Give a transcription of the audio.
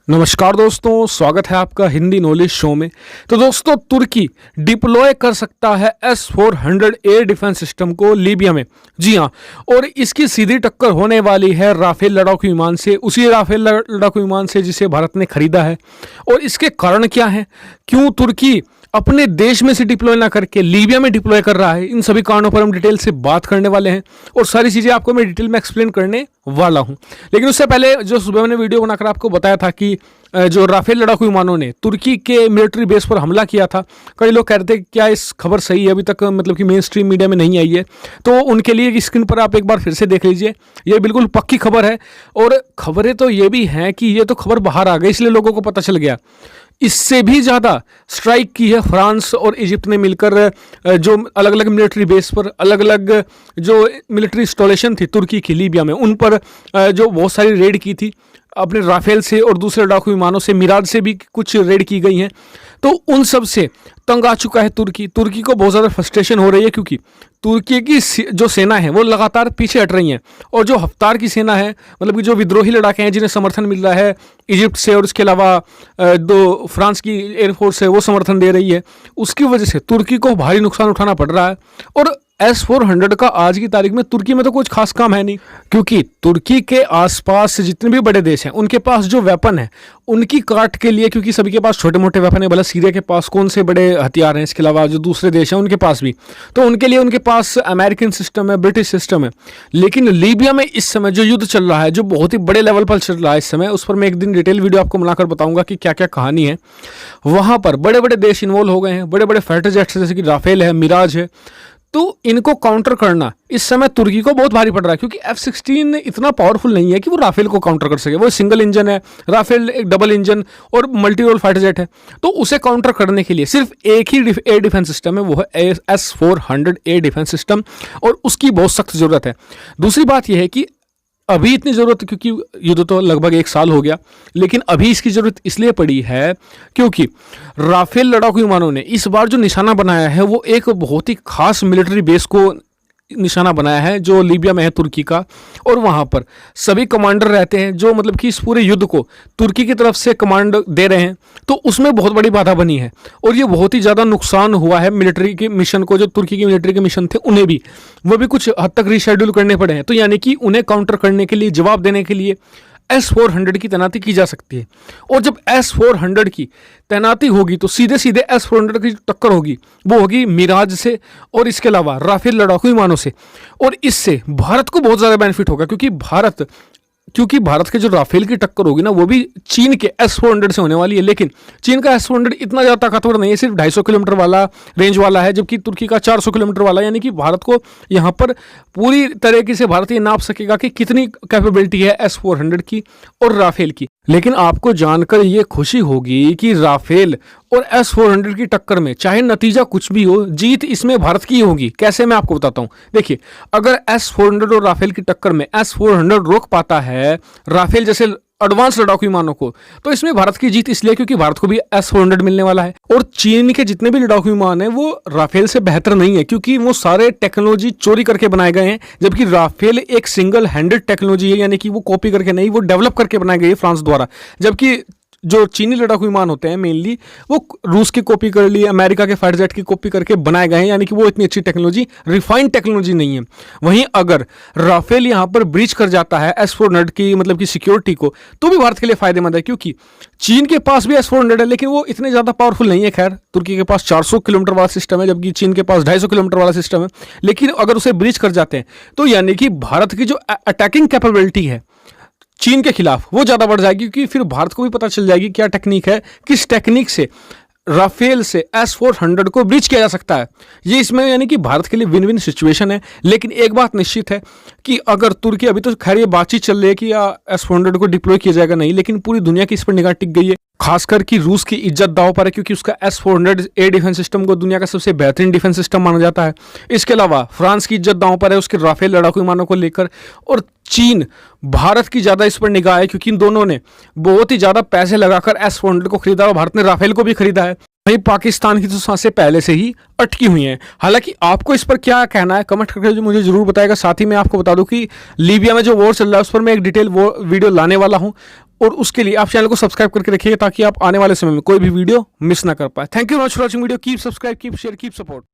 नमस्कार दोस्तों, स्वागत है आपका हिंदी नॉलेज शो में। तो दोस्तों, तुर्की डिप्लॉय कर सकता है S-400 एयर डिफेंस सिस्टम को लीबिया में। जी हाँ, और इसकी सीधी टक्कर होने वाली है राफेल लड़ाकू विमान से, उसी राफेल लड़ाकू विमान से जिसे भारत ने खरीदा है। और इसके कारण क्या है, क्यों तुर्की अपने देश में से डिप्लॉय ना करके लीबिया में डिप्लॉय कर रहा है, इन सभी कारणों पर हम डिटेल से बात करने वाले हैं और सारी चीज़ें आपको मैं डिटेल में एक्सप्लेन करने वाला हूं। लेकिन उससे पहले जो सुबह मैंने वीडियो बनाकर आपको बताया था कि जो राफेल लड़ाकू विमानों ने तुर्की के मिलिट्री बेस पर हमला किया था, कई लोग कह रहे थे क्या इस खबर सही है, अभी तक मतलब कि मेन स्ट्रीम मीडिया में नहीं आई है, तो उनके लिए स्क्रीन पर आप एक बार फिर से देख लीजिए। ये बिल्कुल पक्की खबर है और खबरें तो ये भी हैं कि ये तो खबर बाहर आ गई इसलिए लोगों को पता चल गया। इससे भी ज़्यादा स्ट्राइक की है फ्रांस और इजिप्ट ने मिलकर, जो अलग अलग मिलिट्री बेस पर अलग अलग जो मिलिट्री इंस्टॉलेशन थी तुर्की की लीबिया में, उन पर जो बहुत सारी रेड की थी अपने राफेल से और दूसरे लड़ाकू विमानों से, मिराज से भी कुछ रेड की गई हैं। तो उन सब से तंग आ चुका है तुर्की को बहुत ज़्यादा फ्रस्ट्रेशन हो रही है, क्योंकि तुर्की की जो सेना है वो लगातार पीछे हट रही है और जो हफ्तार की सेना है, मतलब कि जो विद्रोही लड़ाके हैं जिन्हें समर्थन मिल रहा है इजिप्ट से और उसके अलावा दो फ्रांस की एयरफोर्स है वो समर्थन दे रही है, उसकी वजह से तुर्की को भारी नुकसान उठाना पड़ रहा है। और S-400 का आज की तारीख में तुर्की में तो कुछ खास काम है नहीं, क्योंकि तुर्की के आसपास जितने भी बड़े देश हैं उनके पास जो वेपन है उनकी काट के लिए, क्योंकि सभी के पास छोटे मोटे वेपन है, भला सीरिया के पास कौन से बड़े हथियार हैं, इसके अलावा जो दूसरे देश हैं उनके पास भी, तो उनके लिए उनके पास अमेरिकन सिस्टम है, ब्रिटिश सिस्टम है। लेकिन लीबिया में इस समय जो युद्ध चल रहा है, जो बहुत ही बड़े लेवल पर चल रहा है इस समय, उस पर मैं एक दिन डिटेल वीडियो आपको बनाकर बताऊंगा कि क्या क्या कहानी है। वहां पर बड़े बड़े देश इन्वॉल्व हो गए हैं, बड़े बड़े फाइटर जेट्स जैसे कि राफेल है, मिराज है, तो इनको काउंटर करना इस समय तुर्की को बहुत भारी पड़ रहा है, क्योंकि F-16 इतना पावरफुल नहीं है कि वो राफेल को काउंटर कर सके। वो सिंगल इंजन है, राफेल एक डबल इंजन और मल्टी रोल फाइटर जेट है, तो उसे काउंटर करने के लिए सिर्फ एक ही एयर डिफेंस सिस्टम है, वो है S-400 एयर डिफेंस सिस्टम, और उसकी बहुत सख्त जरूरत है। दूसरी बात यह है कि अभी इतनी ज़रूरत, क्योंकि युद्ध तो लगभग 1 साल हो गया, लेकिन अभी इसकी ज़रूरत इसलिए पड़ी है क्योंकि राफेल लड़ाकू विमानों ने इस बार जो निशाना बनाया है वो एक बहुत ही खास मिलिट्री बेस को निशाना बनाया है जो लीबिया में है तुर्की का। और वहाँ पर सभी कमांडर रहते हैं जो मतलब कि इस पूरे युद्ध को तुर्की की तरफ से कमांड दे रहे हैं, तो उसमें बहुत बड़ी बाधा बनी है और ये बहुत ही ज़्यादा नुकसान हुआ है मिलिट्री के मिशन को, जो तुर्की के मिलिट्री के मिशन थे उन्हें भी, वो भी कुछ हद तक रीशेड्यूल करने पड़े हैं। तो यानी कि उन्हें काउंटर करने के लिए, जवाब देने के लिए S-400 की तैनाती की जा सकती है। और जब S-400 की तैनाती होगी तो सीधे सीधे S-400 की टक्कर होगी, वो होगी मिराज से और इसके अलावा राफेल लड़ाकू विमानों से। और इससे भारत को बहुत ज़्यादा बेनिफिट होगा, क्योंकि भारत के जो राफेल की टक्कर होगी ना, वो भी चीन के S-400 से होने वाली है। लेकिन चीन का S-400 इतना ज़्यादा ताकतवर नहीं है, सिर्फ 250 किलोमीटर वाला रेंज वाला है, जबकि तुर्की का 400 किलोमीटर वाला। यानी कि भारत को यहाँ पर पूरी तरीके से भारत ये नाप सकेगा कि कितनी कैपेबिलिटी है S-400 की और राफेल की। लेकिन आपको जानकर ये खुशी होगी कि राफेल और S-400 की टक्कर में चाहे नतीजा कुछ भी हो, जीत इसमें भारत की होगी। कैसे, मैं आपको बताता हूं। देखिए, अगर S-400 और राफेल की टक्कर में S-400 रोक पाता है राफेल जैसे एडवांस लड़ाकू विमानों को, तो इसमें भारत की जीत इसलिए क्योंकि भारत को भी S-400 मिलने वाला है। और चीन के जितने भी लड़ाकू विमान हैं वो राफेल से बेहतर नहीं है, क्योंकि वो सारे टेक्नोलॉजी चोरी करके बनाए गए हैं, जबकि राफेल एक सिंगल हैंडेड टेक्नोलॉजी है, यानी कि वो कॉपी करके नहीं, वो डेवलप करके बनाई गई है फ्रांस द्वारा। जबकि जो चीनी लड़ाकू विमान होते हैं मेनली वो रूस की कॉपी कर ली, अमेरिका के फाइटर जेट की कॉपी करके बनाए गए हैं, यानी कि वो इतनी अच्छी टेक्नोलॉजी, रिफाइंड टेक्नोलॉजी नहीं है। वहीं अगर राफेल यहाँ पर ब्रीच कर जाता है S-400 की मतलब की सिक्योरिटी को, तो भी भारत के लिए फायदेमंद है, क्योंकि चीन के पास भी S-400 है लेकिन वो इतने ज़्यादा पावरफुल नहीं है। खैर, तुर्की के पास 400 किलोमीटर वाला सिस्टम है, जबकि चीन के पास 250 किलोमीटर वाला सिस्टम है। लेकिन अगर उसे ब्रीच कर जाते हैं तो यानी कि भारत की जो अटैकिंग कैपेबिलिटी है चीन के खिलाफ वो ज़्यादा बढ़ जाएगी, क्योंकि फिर भारत को भी पता चल जाएगी क्या टेक्निक है, किस टेक्निक से राफेल से S-400 को ब्रीच किया जा सकता है। ये इसमें यानी कि भारत के लिए विन विन सिचुएशन है। लेकिन एक बात निश्चित है कि अगर तुर्की, अभी तो खैर ये बातचीत चल रही है कि S-400 को डिप्लॉय किया जाएगा नहीं, लेकिन पूरी दुनिया की इस पर निगाह टिक गई है, खासकर कि रूस की इज्जत दांव पर है, क्योंकि उसका S-400 एयर डिफेंस सिस्टम को दुनिया का सबसे बेहतरीन डिफेंस सिस्टम माना जाता है। इसके अलावा फ्रांस की इज्जत दांव पर है उसके राफेल लड़ाकू विमानों को लेकर, और चीन, भारत की ज़्यादा इस पर निगाह है, क्योंकि इन दोनों ने बहुत ही ज़्यादा पैसे लगाकर S-400 को खरीदा और भारत ने राफेल को भी खरीदा है। भाई, पाकिस्तान की तो सांसें पहले से ही अटकी हुई हैं। हालांकि आपको इस पर क्या कहना है कमेंट करके मुझे जरूर बताएगा। साथ ही मैं आपको बता दूं कि लीबिया में जो वॉर चल रहा है उस पर मैं एक डिटेल वीडियो लाने वाला हूं, और उसके लिए आप चैनल को सब्सक्राइब करके रखिएगा ताकि आप आने वाले समय में कोई भी वीडियो मिस ना कर पाए। Thank you very much for watching video. Keep subscribe, keep share, keep support.